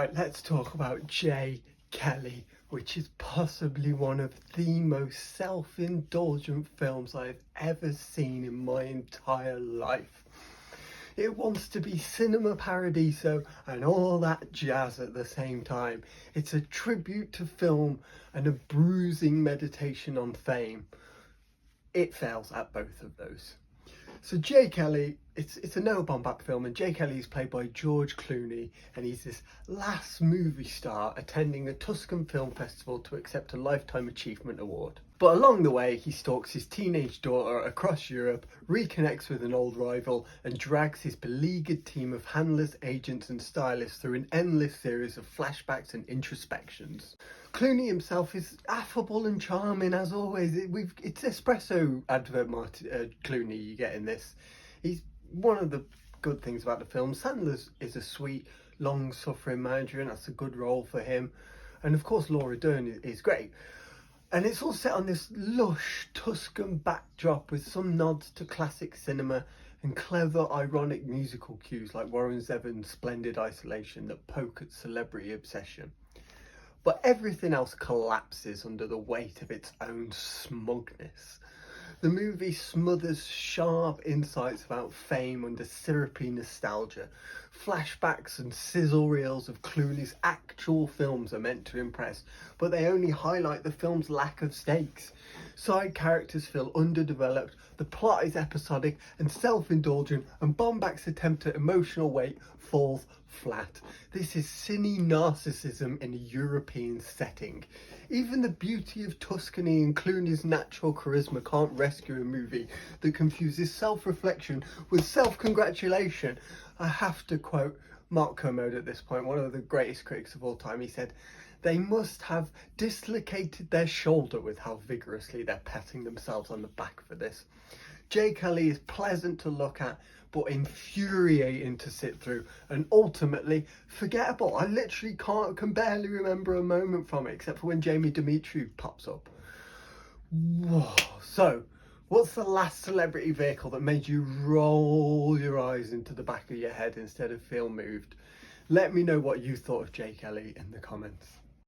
Right, let's talk about J. Kelly, which is possibly one of the most self-indulgent films I've ever seen in my entire life. It wants to be cinema paradiso and all that jazz at the same time. It's a tribute to film and a bruising meditation on fame. It fails at both of those. So J. Kelly, it's a Noah Baumbach film, and J. Kelly is played by George Clooney, and he's this last movie star attending the Tuscan Film Festival to accept a Lifetime Achievement Award. But along the way, he stalks his teenage daughter across Europe, reconnects with an old rival, and drags his beleaguered team of handlers, agents and stylists through an endless series of flashbacks and introspections. Clooney himself is affable and charming as always. It's espresso advert Clooney you get in this. He's one of the good things about the film. Sandler is a sweet, long-suffering manager, and that's a good role for him. And of course, Laura Dern is great. And it's all set on this lush Tuscan backdrop with some nods to classic cinema and clever, ironic musical cues like Warren Zevon's splendid isolation that poke at celebrity obsession. But everything else collapses under the weight of its own smugness. The movie smothers sharp insights about fame under syrupy nostalgia. Flashbacks and sizzle reels of Clooney's actual films are meant to impress, but they only highlight the film's lack of stakes. Side characters feel underdeveloped, the plot is episodic and self-indulgent, and Baumbach's attempt at emotional weight falls flat. This is cine-narcissism in a European setting. Even the beauty of Tuscany and Clooney's natural charisma can't rescue a movie that confuses self-reflection with self-congratulation. I have to quote Mark Kermode at this point, one of the greatest critics of all time. He said, "They must have dislocated their shoulder with how vigorously they're patting themselves on the back for this." J. Kelly is pleasant to look at, but infuriating to sit through, and ultimately forgettable. I literally can barely remember a moment from it, except for when Jamie Demetriou pops up. Whoa. So, what's the last celebrity vehicle that made you roll your eyes into the back of your head instead of feel moved? Let me know what you thought of J. Kelly in the comments.